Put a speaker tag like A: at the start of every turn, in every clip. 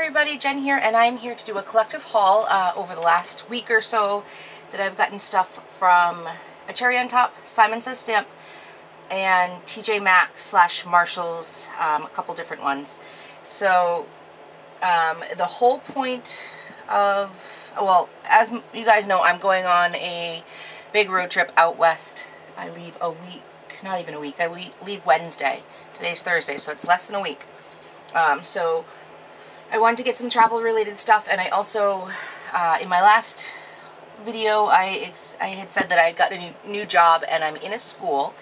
A: everybody, Jen here, and I'm here to do a collective haul over the last week or so that I've gotten stuff from A Cherry on Top, Simon Says Stamp, and TJ Maxx / Marshalls, a couple different ones. So the whole point of, well, as you guys know, I'm going on a big road trip out west. I leave a week, not even a week, I leave Wednesday. Today's Thursday, so it's less than a week. So I wanted to get some travel related stuff, and I also, in my last video, I had said that I had gotten a new job and I'm in a school,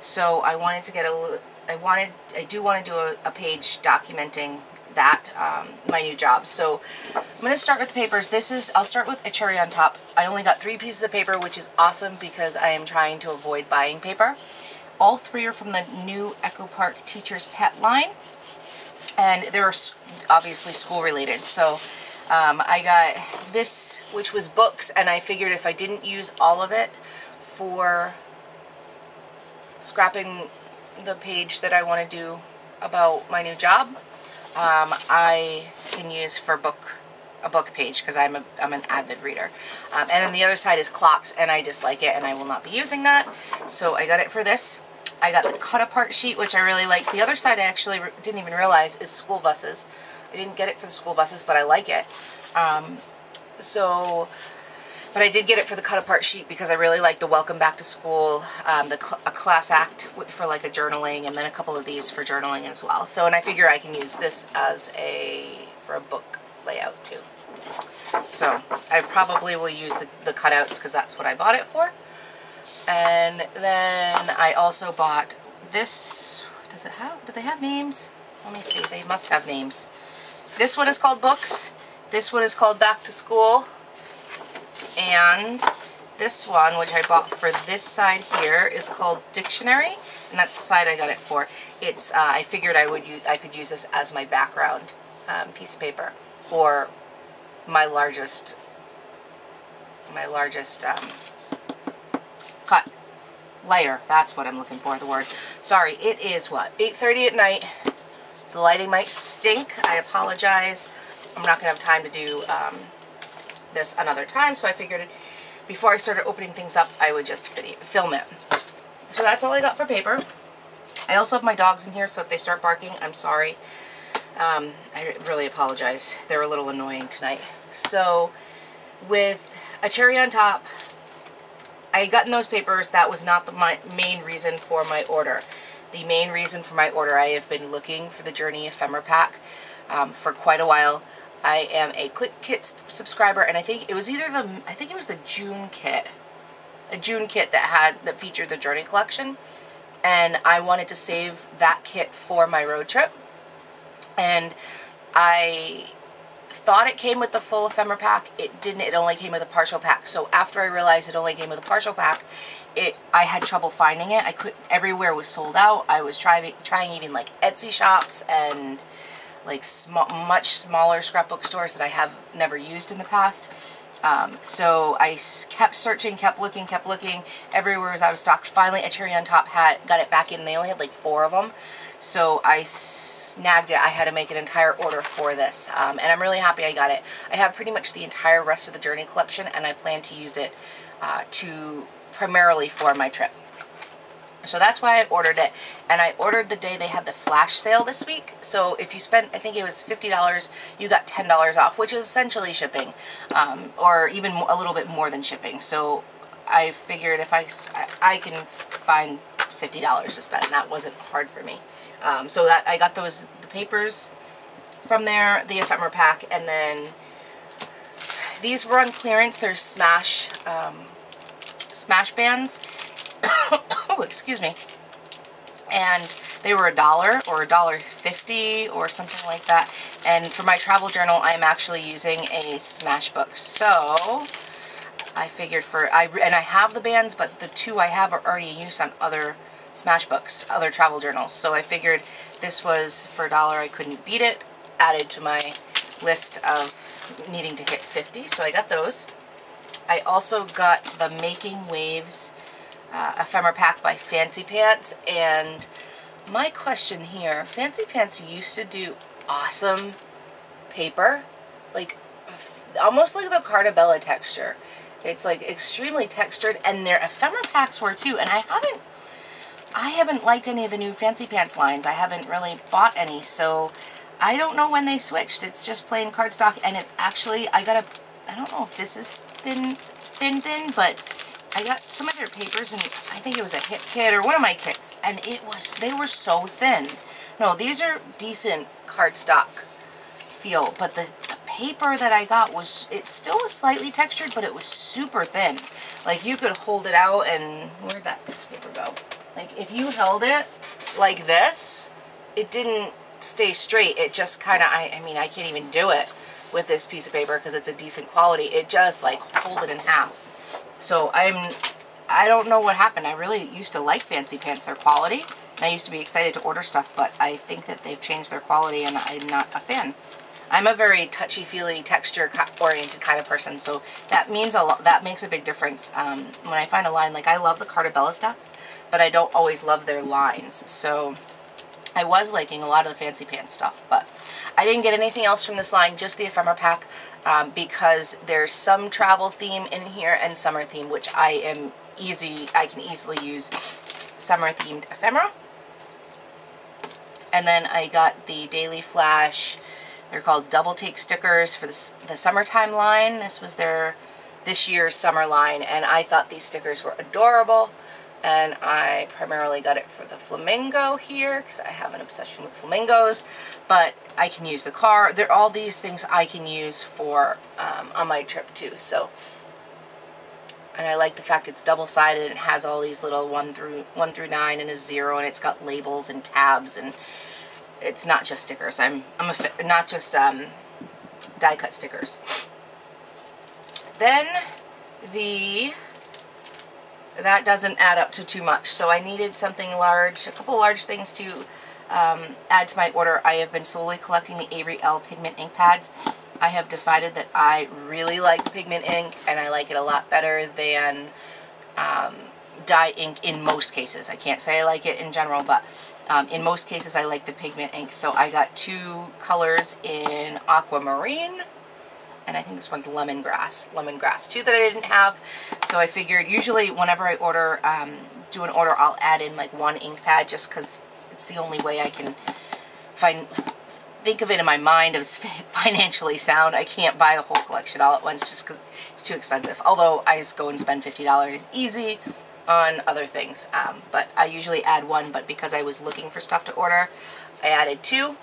A: so I wanted to get I do want to do a page documenting that, my new job. So I'm going to start with the papers. I'll start with A Cherry on Top. I only got 3 pieces of paper, which is awesome because I am trying to avoid buying paper. All 3 are from the new Echo Park Teacher's Pet line, and they're obviously school related. So I got this, which was books, and I figured if I didn't use all of it for scrapping the page that I want to do about my new job, I can use for a book page because I'm an avid reader. And then the other side is clocks, and I dislike it and I will not be using that. So I got it for this. I got the cut apart sheet, which I really like. The other side I actually didn't even realize is school buses. I didn't get it for the school buses, but I like it. But I did get it for the cut apart sheet because I really like the welcome back to school, a class act for like a journaling, and then a couple of these for journaling as well. So, and I figure I can use this as for a book layout too. So I probably will use the cutouts because that's what I bought it for. And then I also bought this. Do they have names? Let me see. They must have names. This one is called Books. This one is called Back to School. And this one, which I bought for this side here, is called Dictionary, and that's the side I got it for. It's I figured I could use this as my background piece of paper, or my largest cut layer. That's what I'm looking for, the word. Sorry, it is what, 8:30 at night. The lighting might stink. I apologize. I'm not going to have time to do this another time, so I figured before I started opening things up, I would just film it. So that's all I got for paper. I also have my dogs in here, so if they start barking, I'm sorry. I really apologize. They're a little annoying tonight. So with A Cherry on Top, I had gotten those papers. That was not my main reason for my order. The main reason for my order, I have been looking for the Journey Ephemera pack for quite a while. I am a Click Kit subscriber, and I think it was the June kit, a June kit that featured the Journey collection, and I wanted to save that kit for my road trip, and I thought it came with the full ephemera pack. It didn't. It only came with a partial pack. So after I realized it only came with a partial pack, I had trouble finding it. Everywhere was sold out. I was trying even like Etsy shops and like much smaller scrapbook stores that I have never used in the past. So I kept searching, kept looking. Everywhere was out of stock. Finally, A Cherry on Top got it back in. They only had like 4 of them. So I snagged it. I had to make an entire order for this. And I'm really happy I got it. I have pretty much the entire rest of the Journey collection, and I plan to use it primarily for my trip. So that's why I ordered it, and I ordered the day they had the flash sale this week. So if you spent, I think it was $50, you got $10 off, which is essentially shipping, or even a little bit more than shipping. So I figured if I can find $50 to spend, and that wasn't hard for me. So that I got the papers from there, the ephemera pack, and then these were on clearance. They're smash bands. Oh, excuse me. And they were $1 or $1.50 or something like that. And for my travel journal, I'm actually using a smash book. So I figured and I have the bands, but the 2 I have are already in use on other smash books, other travel journals. So I figured this was for $1. I couldn't beat it. Added to my list of needing to hit 50. So I got those. I also got the Making Waves ephemera pack by Fancy Pants, and my question here, Fancy Pants used to do awesome paper, like almost like the Cartabella texture. It's like extremely textured, and their ephemera packs were too. And I haven't liked any of the new Fancy Pants lines. I haven't really bought any, so I don't know when they switched. It's just plain cardstock, and it's actually, I don't know if this is thin, but I got some of their papers, and I think it was a hit kit or one of my kits, and they were so thin. No, these are decent cardstock feel, but the paper that I got it still was slightly textured, but it was super thin. Like, you could hold it out, and where'd that piece of paper go? Like, if you held it like this, it didn't stay straight. It just kind of, I mean, I can't even do it with this piece of paper because it's a decent quality. It just, like, folded in half. So, I don't know what happened. I really used to like Fancy Pants, their quality. I used to be excited to order stuff, but I think that they've changed their quality, and I'm not a fan. I'm a very touchy-feely, texture-oriented kind of person, so that means a lot. That makes a big difference. When I find a line, like, I love the Cartabella stuff, but I don't always love their lines. So I was liking a lot of the Fancy Pants stuff, but I didn't get anything else from this line, just the ephemera pack, because there's some travel theme in here and summer theme, which I can easily use summer-themed ephemera. And then I got the Daily Flash. They're called Double Take stickers for the summertime line. This was this year's summer line, and I thought these stickers were adorable. And I primarily got it for the flamingo here because I have an obsession with flamingos. But I can use the car. They're all these things I can use for on my trip too. So, and I like the fact it's double-sided and it has all these little 1 through 9 and a 0, and it's got labels and tabs, and it's not just stickers. Not just die-cut stickers. Then that doesn't add up to too much, so I needed something large, a couple large things to add to my order. I have been slowly collecting the Avery Elle pigment ink pads. I have decided that I really like pigment ink, and I like it a lot better than dye ink in most cases. I can't say I like it in general, but in most cases I like the pigment ink. So I got 2 colors in aquamarine, and I think this one's lemongrass. 2 that I didn't have, so I figured usually whenever I order, do an order, I'll add in like 1 ink pad just because it's the only way I can think of it in my mind as financially sound. I can't buy the whole collection all at once just because it's too expensive. Although I just go and spend $50 easy on other things. But I usually add 1, but because I was looking for stuff to order, I added 2. And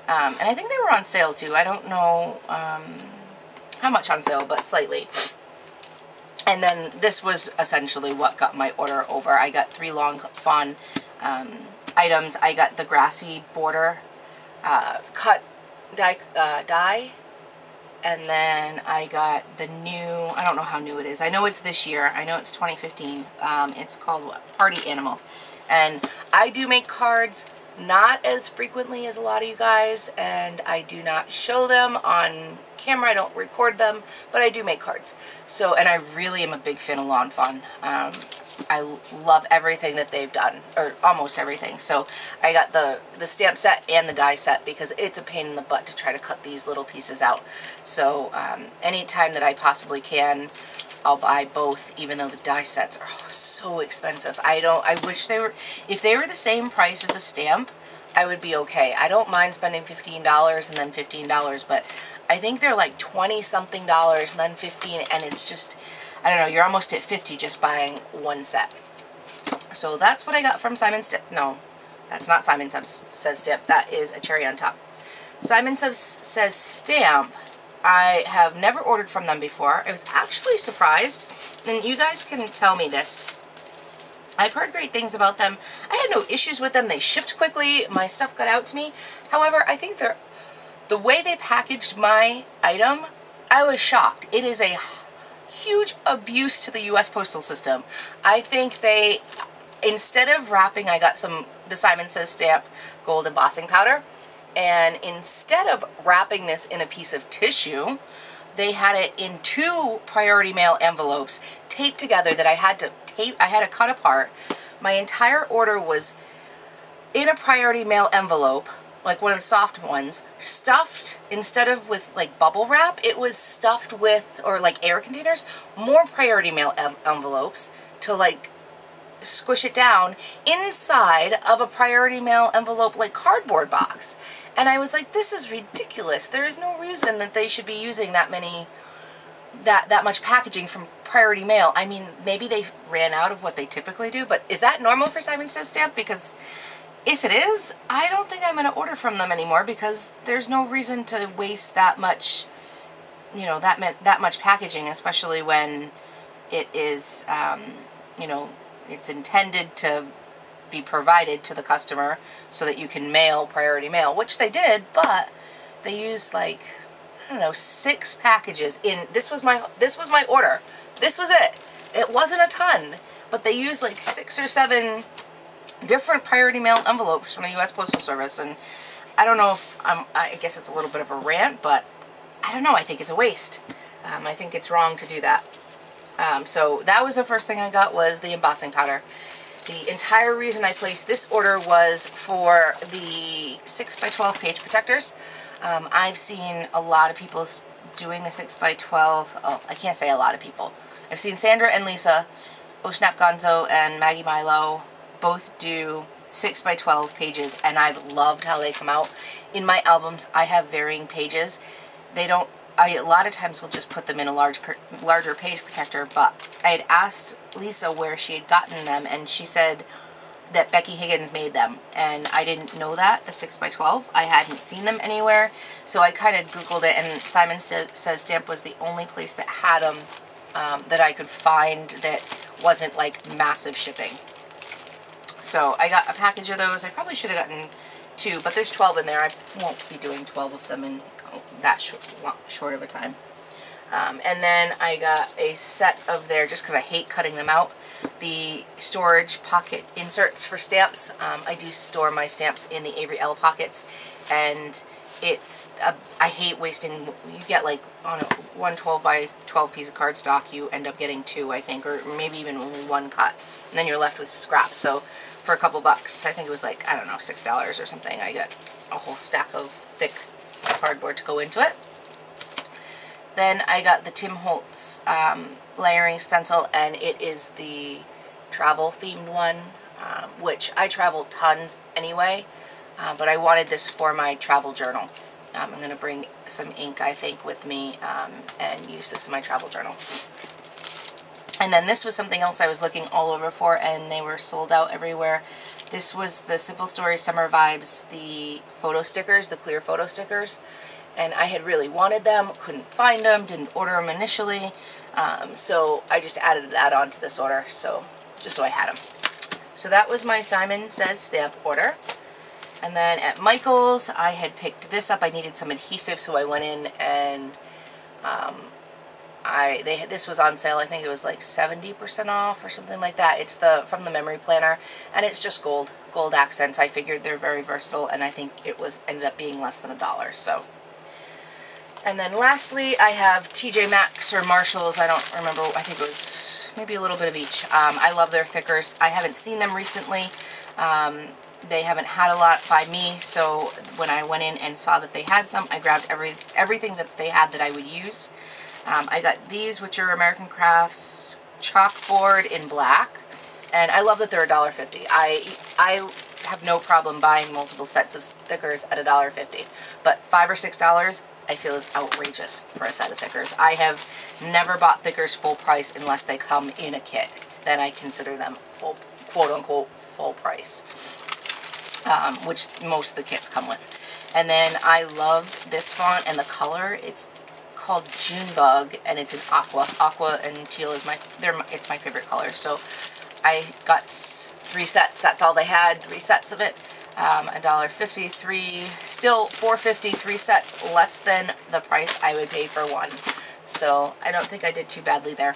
A: I think they were on sale too. I don't know how much on sale, but slightly. And then this was essentially what got my order over. I got 3 long fawn items. I got the grassy border cut die, and then I got the new, I don't know how new it is. I know it's this year. I know it's 2015. It's called what? Party Animal. And I do make cards, not as frequently as a lot of you guys, and I do not show them on camera. I don't record them, but I do make cards. So, and I really am a big fan of Lawn Fawn. I love everything that they've done, or almost everything. So I got the stamp set and the die set because it's a pain in the butt to try to cut these little pieces out. So anytime that I possibly can, I'll buy both, even though the die sets are so expensive. I wish they were, if they were the same price as the stamp, I would be okay. I don't mind spending $15 and then $15, but I think they're like $20-something and then $15, and it's just, I don't know, you're almost at $50 just buying 1 set. So that's what I got from Simon Says. No, that's not Simon Says Stamp. That is a cherry on top. Simon Says Stamp, I have never ordered from them before. I was actually surprised, and you guys can tell me this. I've heard great things about them. I had no issues with them. They shipped quickly. My stuff got out to me. However, I think the way they packaged my item, I was shocked. It is a huge abuse to the U.S. postal system. I think they, instead of wrapping, I got the Simon Says Stamp gold embossing powder, and instead of wrapping this in a piece of tissue, they had it in 2 priority mail envelopes taped together that I had to cut apart. My entire order was in a priority mail envelope like one of the soft ones, stuffed, instead of with like bubble wrap, it was stuffed with, or like air containers, more Priority Mail envelopes to like squish it down inside of a Priority Mail envelope like cardboard box. And I was like, this is ridiculous. There is no reason that they should be using that much packaging from Priority Mail. I mean, maybe they ran out of what they typically do, but is that normal for Simon Says Stamp? Because if it is, I don't think I'm going to order from them anymore, because there's no reason to waste that much, you know, that much packaging, especially when it is, you know, it's intended to be provided to the customer so that you can mail Priority Mail, which they did, but they used like, I don't know, 6 packages in, this was my order. This was it. It wasn't a ton, but they used like 6 or 7 different Priority Mail envelopes from the U.S. Postal Service, and I don't know if I guess it's a little bit of a rant, but I don't know, I think it's a waste. I think it's wrong to do that. So that was the first thing I got, was the embossing powder. The entire reason I placed this order was for the 6x12 page protectors. I've seen a lot of people doing the 6x12, oh, I can't say a lot of people. I've seen Sandra and Lisa, Oh Snap Gonzo and Maggie Milo both do 6x12 pages, and I've loved how they come out. In my albums, I have varying pages. They don't, I a lot of times will just put them in a larger page protector, but I had asked Lisa where she had gotten them, and she said that Becky Higgins made them, and I didn't know that, the 6x12. I hadn't seen them anywhere, so I kind of Googled it, and Simon Says Stamp was the only place that had them that I could find that wasn't like massive shipping. So I got a package of those. I probably should have gotten 2, but there's 12 in there. I won't be doing 12 of them in that short of a time. And then I got a set of their, just because I hate cutting them out, the storage pocket inserts for stamps. I do store my stamps in the Avery L pockets, and it's, I hate wasting, you get like on a 112 by 12 piece of cardstock, you end up getting 2, I think, or maybe even only 1 cut, and then you're left with scrap. So for a couple bucks, I think it was like, I don't know, $6 or something, I got a whole stack of thick cardboard to go into it. Then I got the Tim Holtz layering stencil, and it is the travel themed one, which I travel tons anyway, but I wanted this for my travel journal. I'm going to bring some ink, I think, with me and use this in my travel journal. And then this was something else I was looking all over for, and they were sold out everywhere. This was the Simple Stories Summer Vibes, the photo stickers, the clear photo stickers. And I had really wanted them, couldn't find them, didn't order them initially. So I just added that onto this order, so just so I had them. So that was my Simon Says Stamp order. And then at Michael's, I had picked this up. I needed some adhesive, so I went in and this was on sale. I think it was like 70% off or something like that. It's from the memory planner, and it's just gold accents. I figured they're very versatile, and I think it ended up being less than $1. So, and then lastly, I have TJ Maxx or Marshalls. I don't remember. I think it was maybe a little bit of each. I love their thickers. I haven't seen them recently. They haven't had a lot by me, so when I went in and saw that they had some, I grabbed everything that they had that I would use. I got these, which are American Crafts chalkboard in black, and I love that they're $1.50. I have no problem buying multiple sets of stickers at $1.50, but $5 or $6 I feel is outrageous for a set of stickers. I have never bought stickers full price unless they come in a kit. Then I consider them full, quote-unquote, full price, which most of the kits come with. And then I love this font and the color. It's called Junebug, and it's in aqua. Aqua and teal is it's my favorite color. So I got 3 sets. That's all they had. 3 sets of it. $1.50, still $4.50, 3 sets, less than the price I would pay for one. So I don't think I did too badly there.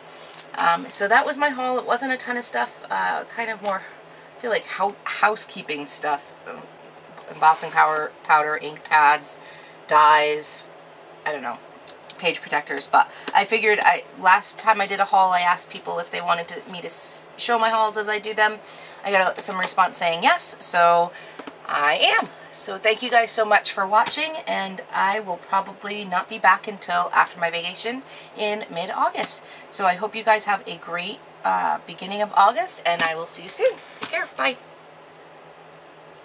A: So that was my haul. It wasn't a ton of stuff. Kind of more, I feel like housekeeping stuff. Embossing powder, ink pads, dyes. I don't know. Page protectors, but I figured last time I did a haul, I asked people if they wanted me to show my hauls as I do them. I got some response saying yes, so I am. So thank you guys so much for watching, and I will probably not be back until after my vacation in mid-August. So I hope you guys have a great beginning of August, and I will see you soon. Take care. Bye.